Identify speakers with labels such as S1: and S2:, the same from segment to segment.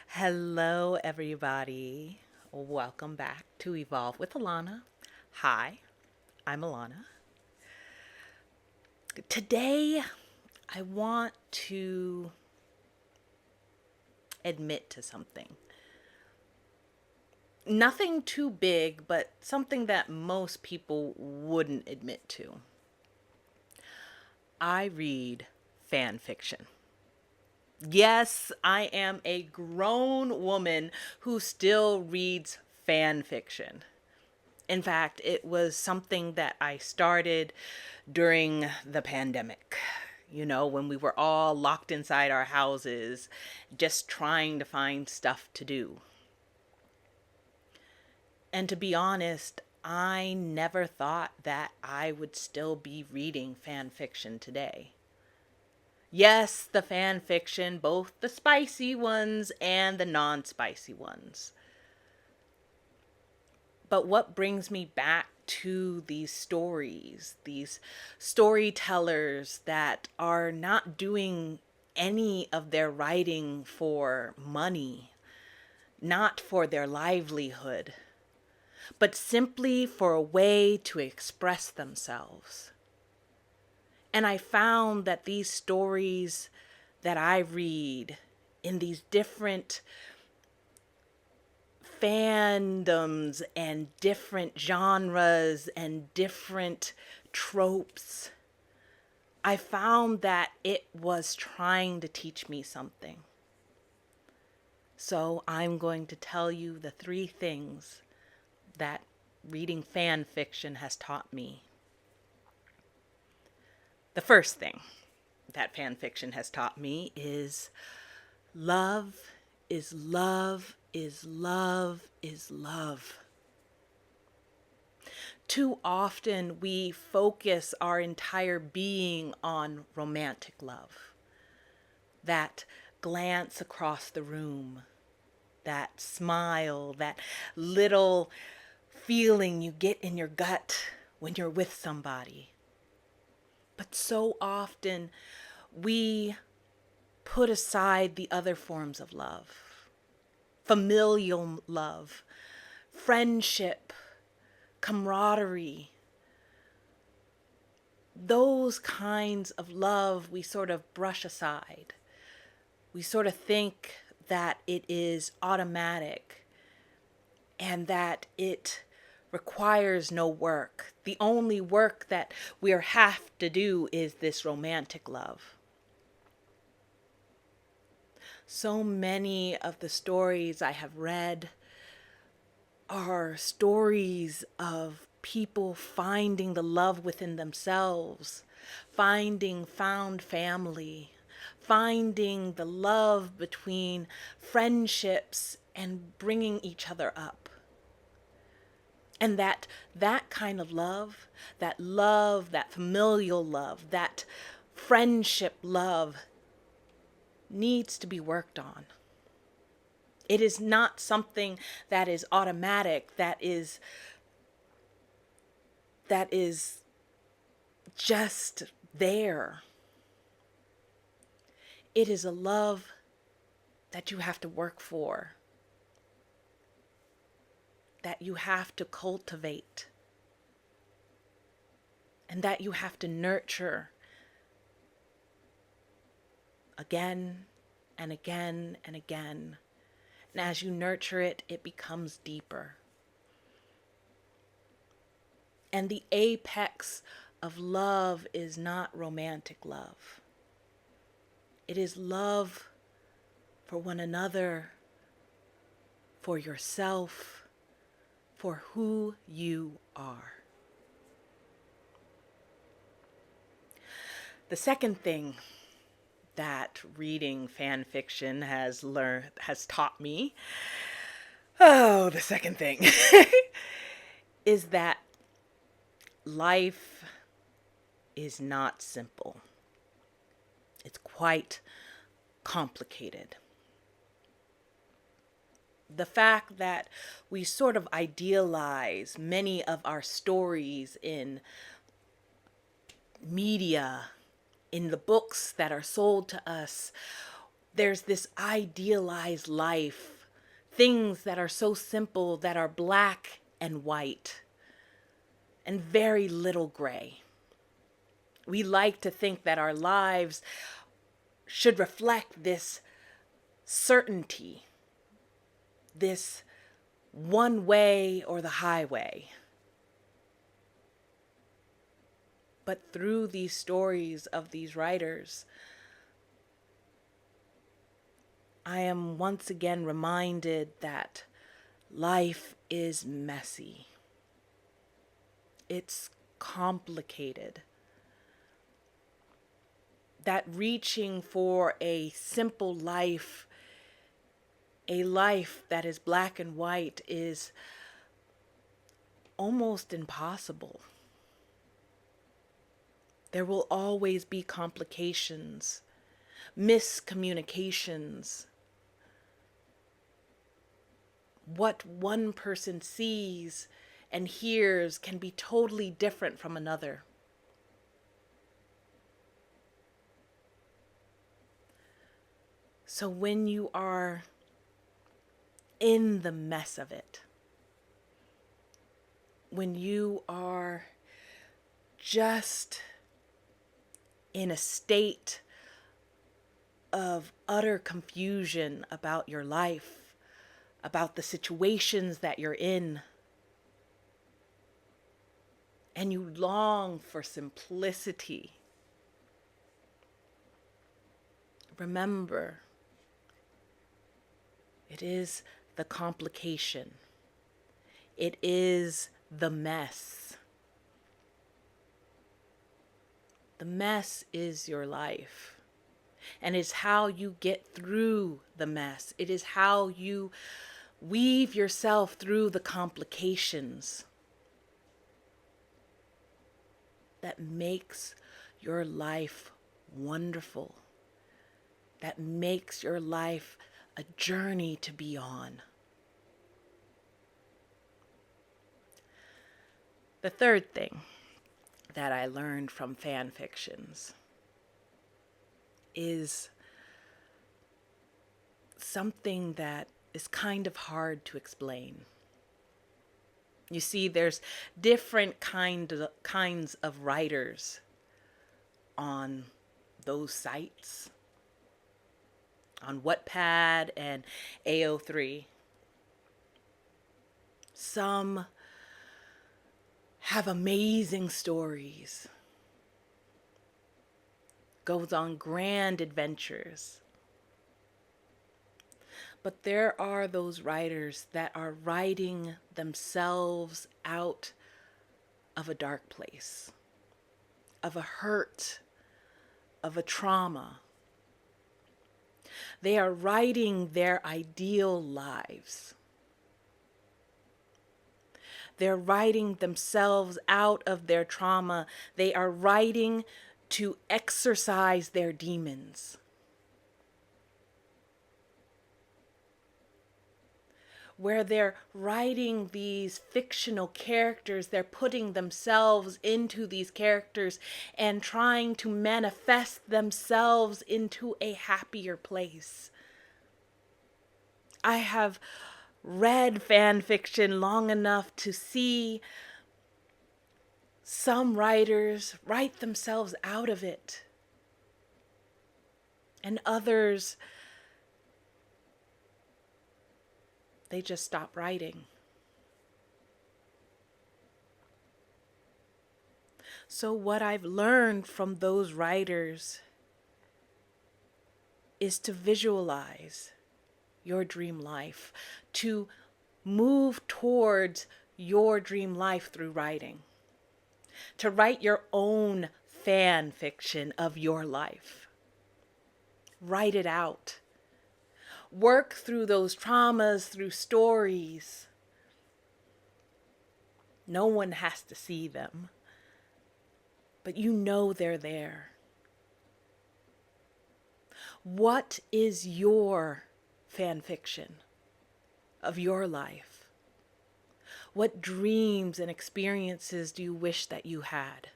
S1: Hello, everybody. Welcome back to Evolve with Alana. Hi, I'm Alana. Today, I want to admit to something. Nothing too big, but something that most people wouldn't admit to. I read fan fiction. Yes, I am a grown woman who still reads fan fiction. In fact, it was something that I started during the pandemic. When we were all locked inside our houses, just trying to find stuff to do. And to be honest, I never thought that I would still be reading fan fiction today. Yes, the fan fiction, both the spicy ones and the non spicy ones. But what brings me back to these storytellers that are not doing any of their writing for money, not for their livelihood, but simply for a way to express themselves. And I found that these stories that I read in these different fandoms and different genres and different tropes, I found that it was trying to teach me something. So I'm going to tell you the three things that reading fan fiction has taught me. The first thing that fan fiction has taught me is love is love is love is love. Too often we focus our entire being on romantic love. That glance across the room, that smile, that little feeling you get in your gut when you're with somebody. But so often we put aside the other forms of love: familial love, friendship, camaraderie. Those kinds of love we sort of brush aside. We sort of think that it is automatic and that it requires no work. The only work that we have to do is this romantic love. So many of the stories I have read are stories of people finding the love within themselves, finding found family, finding the love between friendships and bringing each other up. And that kind of love, that familial love, that friendship love needs to be worked on. It is not something that is automatic, that is just there. It is a love that you have to work for, that you have to cultivate, and that you have to nurture again and again and again. And as you nurture it, it becomes deeper. And the apex of love is not romantic love. It is love for one another, for yourself, for who you are. The second thing that reading fan fiction has taught me, the second thing is that life is not simple. It's quite complicated. The fact that we sort of idealize many of our stories in media, in the books that are sold to us, There's this idealized life, things that are so simple, that are black and white, and very little gray. We like to think that our lives should reflect this certainty, this one way or the highway. But through these stories of these writers, I am once again reminded that life is messy. It's complicated. That reaching for a simple life, a life that is black and white, is almost impossible. There will always be complications, miscommunications. What one person sees and hears can be totally different from another. So when you are in the mess of it, when you are just in a state of utter confusion about your life, about the situations that you're in, and you long for simplicity, remember, it is the complication. It is the mess. The mess is your life. And it's how you get through the mess. It is how you weave yourself through the complications that makes your life wonderful, that makes your life a journey to be on. The third thing that I learned from fan fictions is something that is kind of hard to explain. You see, there's different kinds of writers on those sites, on Wattpad and AO3. Some have amazing stories, goes on grand adventures. But there are those writers that are writing themselves out of a dark place, of a hurt, of a trauma. They are writing their ideal lives. They're writing themselves out of their trauma. They are writing to exorcise their demons. Where they're writing these fictional characters, they're putting themselves into these characters and trying to manifest themselves into a happier place. I have read fan fiction long enough to see some writers write themselves out of it, and others, they just stop writing. So what I've learned from those writers is to visualize your dream life, to move towards your dream life through writing, to write your own fan fiction of your life. Write it out. Work through those traumas through stories. No one has to see them, but you know they're there. What is your fan fiction of your life? What dreams and experiences do you wish that you had,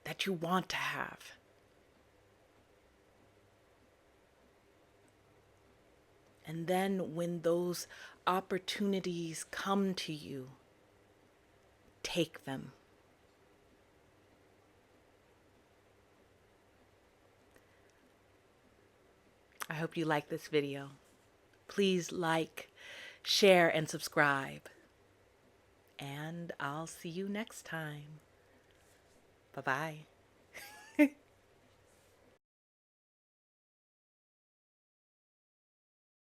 S1: that you want to have? And then when those opportunities come to you, take them. I hope you like this video. Please like, share, and subscribe. And I'll see you next time. Bye-bye.